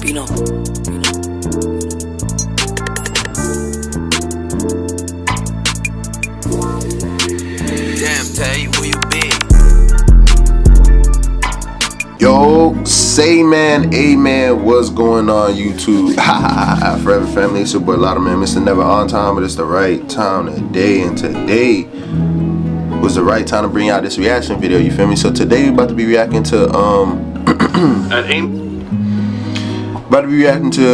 Pino. Damn, Tay, where you been? Yo, say man, amen, what's going on YouTube? Forever family, it's your boy Lotto man, Mr. Never on time, but it's the right time today, and today was the right time to bring out this reaction video, you feel me? So today we about to be reacting to a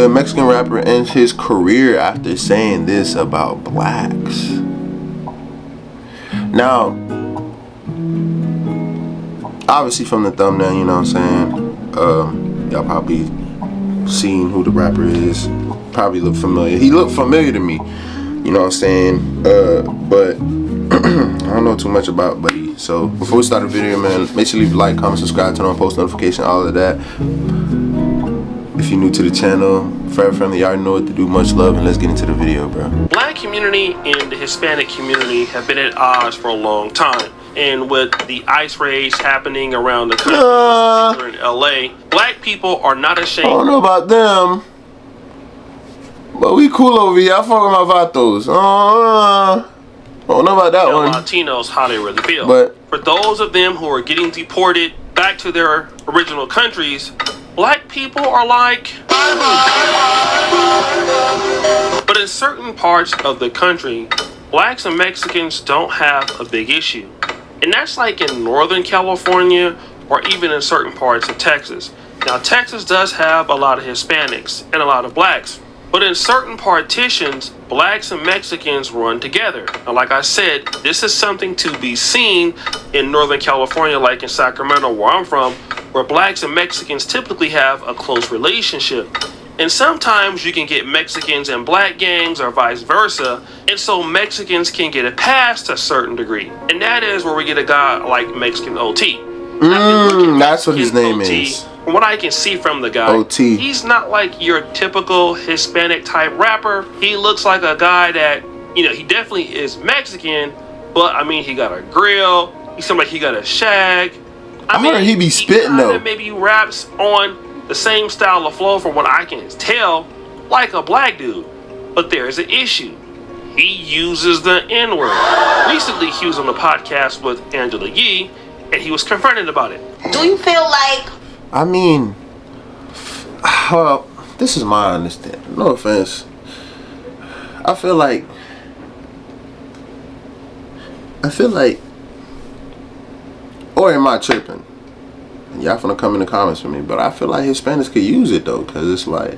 Mexican rapper and his career after saying this about blacks. Now, obviously from the thumbnail, you know what I'm saying, y'all probably seen who the rapper is, probably look familiar. He looked familiar to me, you know what I'm saying, but I don't know too much about Buddy. So before we start the video, man, make sure you leave a like, comment, subscribe, turn on post notification, all of that. If you're new to the channel, Forever Family, you already know what to do. Much love, and let's get into the video, bro. Black community and the Hispanic community have been at odds for a long time. And with the ICE raids happening around the country, in LA, black people are not ashamed. I don't know about them, but we cool over here. I fuck with my vatos. I don't know about that one. Latinos, how they really feel. But for those of them who are getting deported back to their original countries, black people are like, but in certain parts of the country, blacks and Mexicans don't have a big issue. And that's like in Northern California or even in certain parts of Texas. Now, Texas does have a lot of Hispanics and a lot of blacks, but in certain partitions, blacks and Mexicans run together. Now, like I said, this is something to be seen in Northern California, like in Sacramento, where I'm from, where blacks and Mexicans typically have a close relationship. And sometimes you can get Mexicans and black gangs or vice versa, and so Mexicans can get a pass to a certain degree. And that is where we get a guy like MexicanOT. That's what his name is. From what I can see from the guy, OT. He's not like your typical Hispanic type rapper. He looks like a guy that, you know, he definitely is Mexican, but I mean, he got a grill. He seems like he got a shag. I mean, heard he be spitting though. Maybe raps on the same style of flow from what I can tell, like a black dude. But there's an issue. He uses the N-word. Recently, he was on a podcast with Angela Yee, and he was confronted about it. Do you feel like... I mean, well, this is my understanding. No offense. I feel like, or am I tripping? Y'all finna come in the comments for me, but I feel like Hispanics could use it though, cause it's like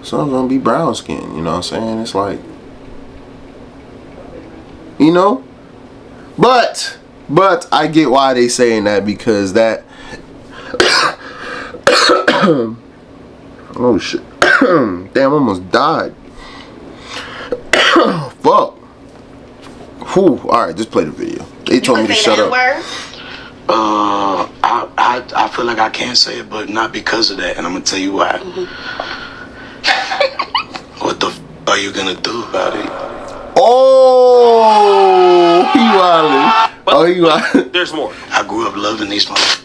some of them be brown skin. You know what I'm saying? It's like, you know, but I get why they saying that, because that. Oh shit! Damn, I almost died. Fuck. Whew. All right, just play the video. They told me to shut up. I feel like I can't say it, but not because of that, and I'm gonna tell you why. What the f are you gonna do about it? Oh, he wildin'. Oh, he wildin'. There's more. I grew up loving these motherfuckers.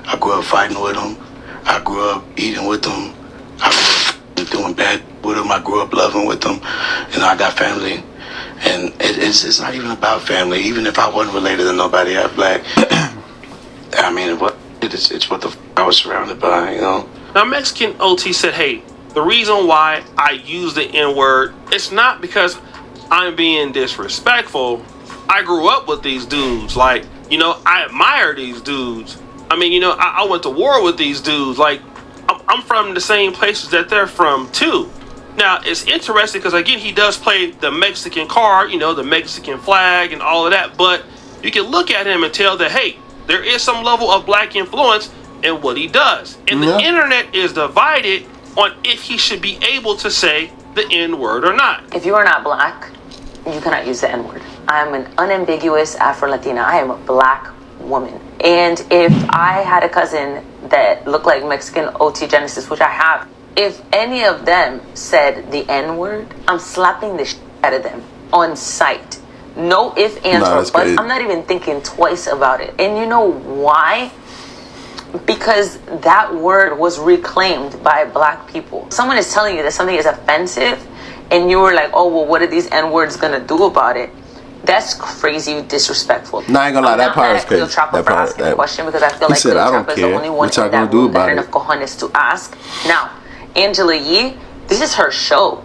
I grew up fighting with them. I grew up eating with them. I grew up doing bad with them. I grew up loving with them. You know, I got family. And it's not even about family. Even if I wasn't related to nobody out black, I mean, it's what the f I was surrounded by, you know? Now, MexicanOT said, hey, the reason why I use the N-word, it's not because I'm being disrespectful. I grew up with these dudes. Like, you know, I admire these dudes. I mean, you know, I went to war with these dudes. Like, I'm from the same places that they're from, too. Now, it's interesting because, again, he does play the Mexican card, you know, the Mexican flag and all of that. But you can look at him and tell that, hey, there is some level of black influence in what he does. And the internet is divided on if he should be able to say the N-word or not. If you are not black, you cannot use the N-word. I am an unambiguous Afro Latina. I am a black woman. And if I had a cousin that looked like MexicanOT Genesis, which I have, if any of them said the N-word, I'm slapping the shit out of them on sight. No ifs, ands, or buts. I'm not even thinking twice about it. And you know why? because that word was reclaimed by black people. Someone is telling you that something is offensive and you were like, oh, well, what are these N-words gonna do about it? That's crazy disrespectful. Nah, I ain't gonna lie, that part is crazy. That part, asking a question because I feel like said, I don't Trapper is care. the only one What y'all in that gonna do room that about had it? enough cojones to ask. Now, Angela Yee, this is her show.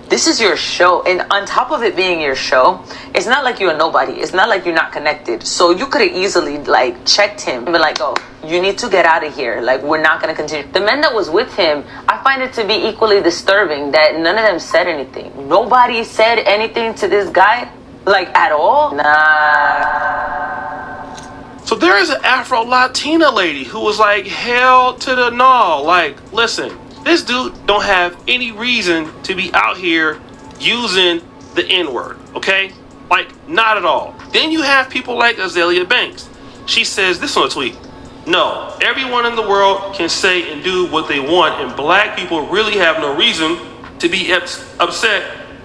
This is your show, and on top of it being your show, it's not like you're a nobody. It's not like you're not connected. So you could have easily like checked him and been like, oh, you need to get out of here. Like, we're not gonna continue. The men that was with him, I find it to be equally disturbing that none of them said anything. Nobody said anything to this guy, like at all. Nah. So there is an Afro Latina lady who was like, hell to the no. Like, listen. This dude don't have any reason to be out here using the N-word, okay? Like, not at all. Then you have people like Azalea Banks. She says this on a tweet. No, everyone in the world can say and do what they want, and black people really have no reason to be upset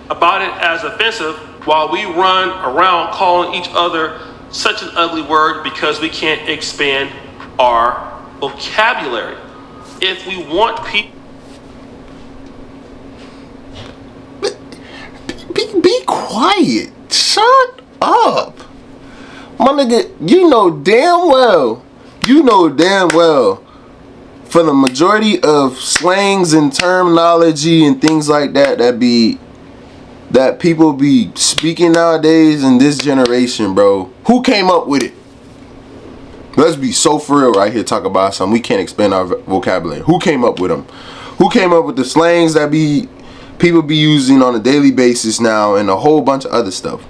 about it as offensive while we run around calling each other such an ugly word because we can't expand our vocabulary. If we want people... Be quiet. Shut up. My nigga, you know damn well, for the majority of slangs and terminology and things like that that people be speaking nowadays in this generation, bro. Who came up with it? Let's be so for real right here, talk about something. We can't expand our vocabulary. Who came up with them? Who came up with the slangs that people be using on a daily basis now and a whole bunch of other stuff?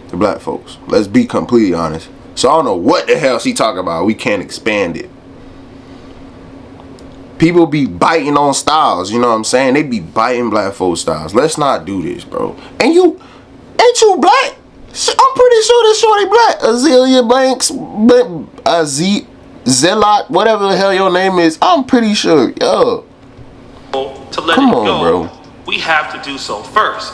The black folks. Let's be completely honest. So I don't know what the hell she talking about. We can't expand it. People be biting on styles, you know what I'm saying? They be biting black folk styles. Let's not do this, bro. And you, ain't you black? I'm pretty sure this shorty black. Azalea Banks, Zelot, whatever the hell your name is. I'm pretty sure, yo. To let Come it on, go, bro. We have to do so first.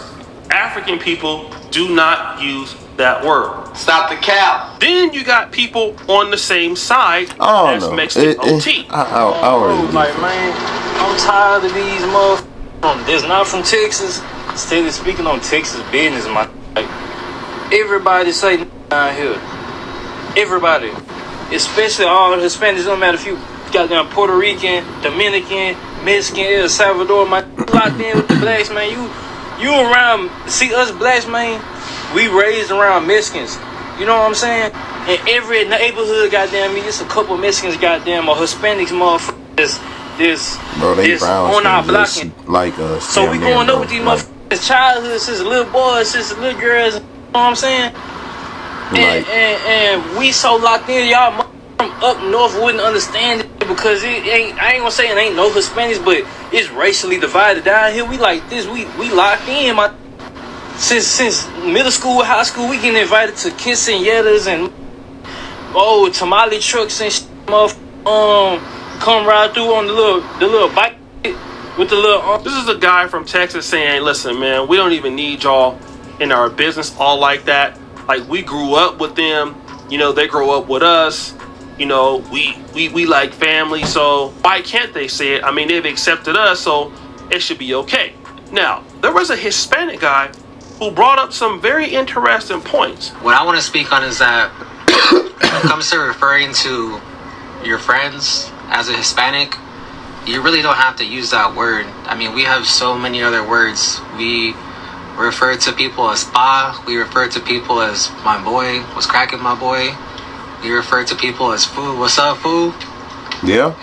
African people do not use that word. Stop the cap. Then you got people on the same side I as don't know. MexicanOT. I don't really do Like, it. man, I'm tired of these motherfuckers that's not from Texas. Steady speaking on Texas business, my like, everybody say down here. Everybody. Especially all the Hispanics, don't matter if you goddamn Puerto Rican, Dominican, Mexican, El Salvador, my locked in with the blacks, man. You around, see us blacks, man, we raised around Mexicans. You know what I'm saying? In every neighborhood, goddamn me, it's a couple Mexicans, goddamn, or Hispanics, motherfuckers, Bro, they brown on our block. like us. So we going up with these motherfuckers childhood since little boys, since little girls, you know what I'm saying? And we so locked in, y'all from up north wouldn't understand it because it ain't, I ain't gonna say it ain't no Hispanics, but it's racially divided down here. We like this, we locked in, my since middle school, high school, we getting invited to quinceañeras and tamale trucks and shit, come ride through on the little bike with the little This is a guy from Texas saying, listen, man, we don't even need y'all in our business all like that. Like, we grew up with them, you know, they grow up with us, you know, we like family, so why can't they say it? I mean, they've accepted us, so it should be okay. Now, there was a Hispanic guy who brought up some very interesting points. What I want to speak on is that when it comes to referring to your friends as a Hispanic, you really don't have to use that word. I mean, we have so many other words. We refer to people as pa. We refer to people as my boy, what's cracking my boy. We refer to people as foo, what's up foo? Yeah.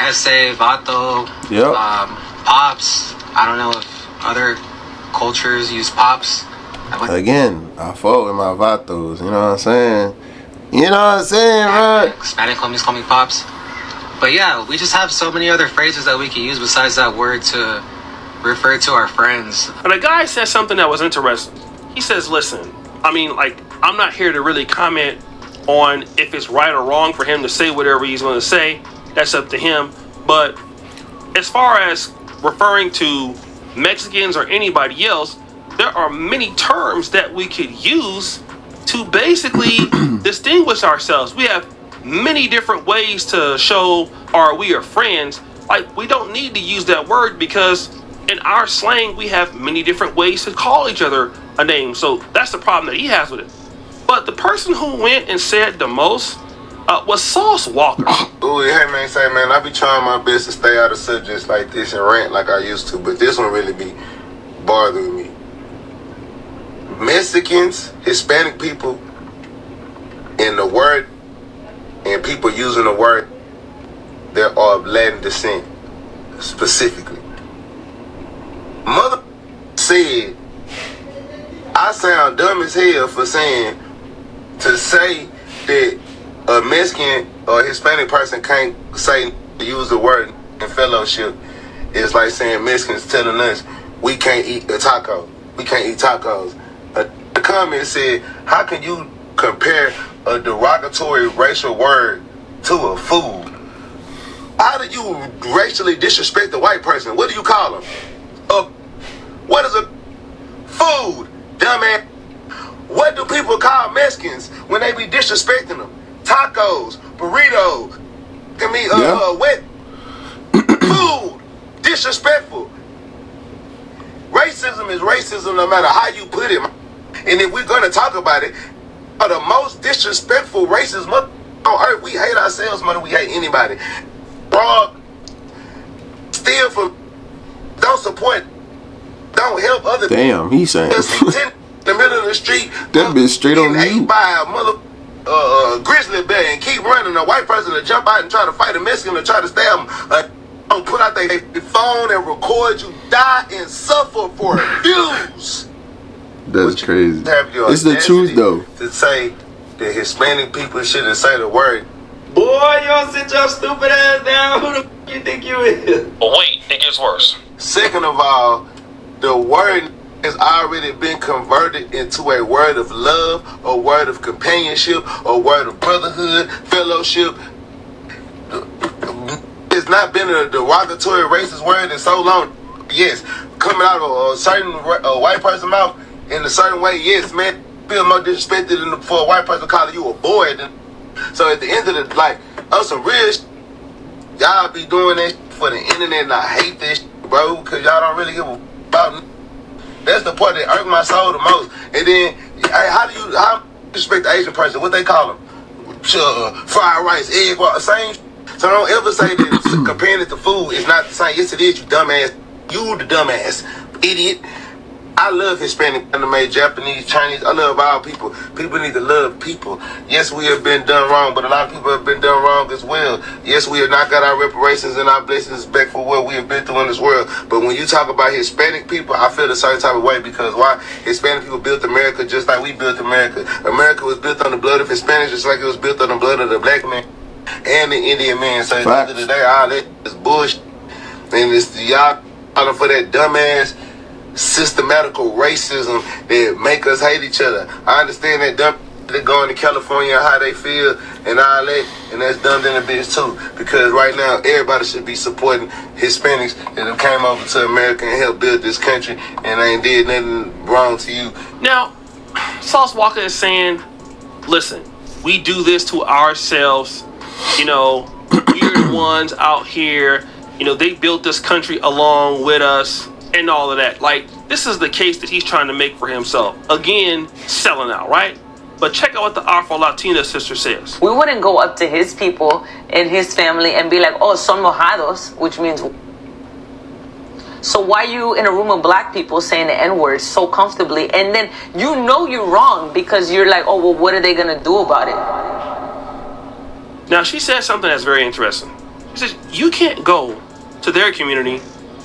Ese, vato, Yep. pops. I don't know if other cultures use pops. Again, I fought with my vatos, you know what I'm saying? You know what I'm saying, bro? Hispanic homies call me pops. But yeah, we just have so many other phrases that we can use besides that word to refer to our friends. But a guy said something that was interesting. He says, listen, I mean, like, I'm not here to really comment on if it's right or wrong for him to say whatever he's going to say. That's up to him. But as far as referring to Mexicans or anybody else, there are many terms that we could use to basically distinguish ourselves. We have many different ways to show we are friends. Like, we don't need to use that word because in our slang, we have many different ways to call each other a name. So that's the problem that he has with it. But the person who went and said the most was Sauce Walker. Ooh, hey man, say man, I be trying my best to stay out of subjects like this and rant like I used to, but this one really be bothering me. Mexicans, Hispanic people, and the word, and people using the word that are of Latin descent, specifically. Mother said, I sound dumb as hell for saying, to say that a Mexican or Hispanic person can't say, use the word in fellowship is like saying Mexicans telling us we can't eat a taco. We can't eat tacos. The comment said, how can you compare a derogatory racial word to a food? How do you racially disrespect a white person? What do you call them? What is a food, dumbass? What do people call Mexicans when they be disrespecting them? Tacos, burritos, wet food, disrespectful. Racism is racism no matter how you put it. And if we're gonna talk about it, the most disrespectful racist on earth, we hate ourselves more than we hate anybody. Wrong, steal from, don't support, don't help other people. Damn, he saying. In the middle of the street, that bitch straight on you. By a mother grizzly bear and keep running. A white person to jump out and try to fight a Mexican to try to stab him. Put out their phone and record you die and suffer for views. That's crazy. It's the truth though. To say that Hispanic people shouldn't say the word. Boy, you don't sit your stupid ass down. Who the f you think you is? But wait, it gets worse. Second of all, the word has already been converted into a word of love, a word of companionship, a word of brotherhood, fellowship. It's not been a derogatory racist word in so long. Yes, coming out of a certain white person's mouth in a certain way, yes, man, feel more disrespected than for a white person calling you a boy. So at the end of the, like, some real y'all be doing that for the internet, and I hate this bro, because y'all don't really give a about. That's the part that irked my soul the most. And then, how do you disrespect the Asian person? What they call them? Fried rice, egg, same. So don't ever say that comparing it to food is not the same. Yes, it is, you dumbass. You the dumbass, idiot. I love Hispanic, anime, Japanese, Chinese. I love all people. People need to love people. Yes, we have been done wrong, but a lot of people have been done wrong as well. Yes, we have not got our reparations and our blessings back for what we have been through in this world. But when you talk about Hispanic people, I feel a certain type of way because why? Hispanic people built America just like we built America. America was built on the blood of Hispanics just like it was built on the blood of the black man and the Indian man. So at the end of the day, all that is bullshit. And it's y'all calling for that dumbass systematical racism that make us hate each other. I understand that dumb they going to California how they feel and all that, and that's dumb in a bitch too. Because right now everybody should be supporting Hispanics that have came over to America and helped build this country and ain't did nothing wrong to you. Now, Sauce Walker is saying, listen, we do this to ourselves. You know, we're the ones out here. You know, they built this country along with us. And all of that. Like, this is the case that he's trying to make for himself. Again, selling out, right? But check out what the Afro Latina sister says. We wouldn't go up to his people and his family and be like, oh, son mojados, which means. So why are you in a room of black people saying the N-word so comfortably? And then you know you're wrong because you're like, oh, well, what are they going to do about it? Now, she said something that's very interesting. She says, you can't go to their community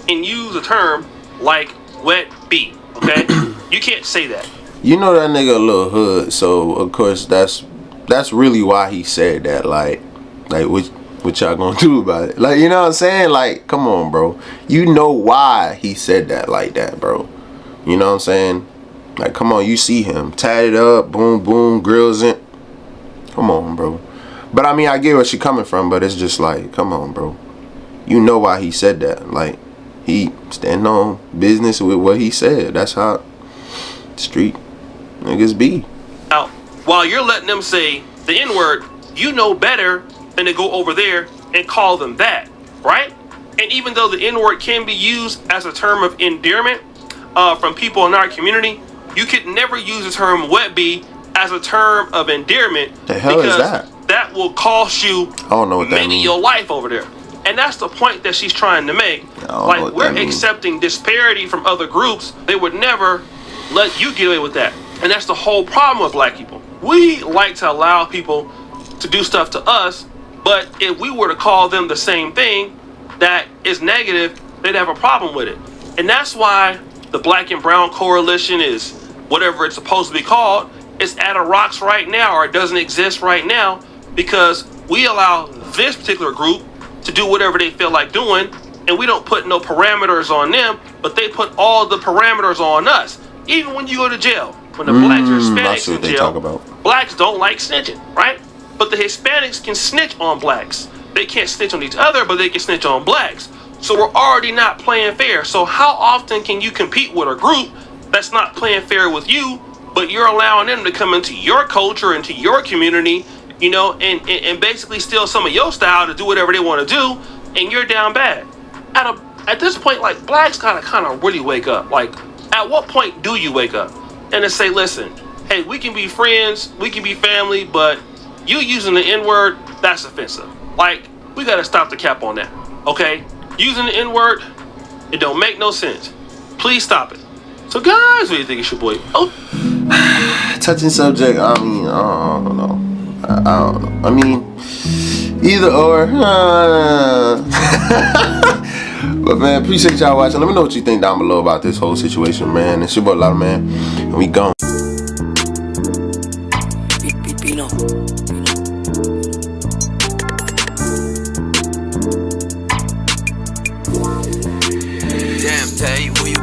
and use a term like wet beat, okay? You can't say that. You know that nigga a little hood, so of course that's really why he said that. Like what y'all gonna do about it? Like, you know what I'm saying? Like, come on, bro. You know why he said that like that, bro. You know what I'm saying? Like, come on, you see him tatted up, boom, boom, grills in. Come on, bro. But I mean, I get where she coming from, but it's just like, come on, bro. You know why he said that. Like, he stand on business with what he said. That's how street niggas be. Now, while you're letting them say the N-word, you know better than to go over there and call them that, right? And even though the N-word can be used as a term of endearment from people in our community, you could never use the term wet bee as a term of endearment. The hell is that? That will cost you I don't know what that maybe means. your life over there. And that's the point that she's trying to make. Like, we're accepting disparity from other groups. They would never let you get away with that. And that's the whole problem with black people. We like to allow people to do stuff to us, but if we were to call them the same thing that is negative, they'd have a problem with it. And that's why the Black and Brown Coalition is whatever it's supposed to be called. It's at a rocks right now, or it doesn't exist right now, because we allow this particular group to do whatever they feel like doing, and we don't put no parameters on them, but they put all the parameters on us. Even when you go to jail, when the blacks or Hispanics in jail, blacks don't like snitching, right? But the Hispanics can snitch on blacks. They can't snitch on each other, but they can snitch on blacks. So we're already not playing fair. So how often can you compete with a group that's not playing fair with you, but you're allowing them to come into your culture, into your community, you know, and basically steal some of your style to do whatever they want to do, and you're down bad. At this point, like, blacks gotta kind of really wake up. Like, at what point do you wake up and to say, listen, hey, we can be friends, we can be family, but you using the N-word, that's offensive. Like, we gotta stop the cap on that, okay? Using the N-word, it don't make no sense. Please stop it. So guys, what do you think it's your boy? Oh, touching subject, I mean, I don't know. I don't know. I mean, either or. But man, appreciate y'all watching. Let me know what you think down below about this whole situation, man. It's your boy Lotto, man, and we gone. Damn, Tay, where you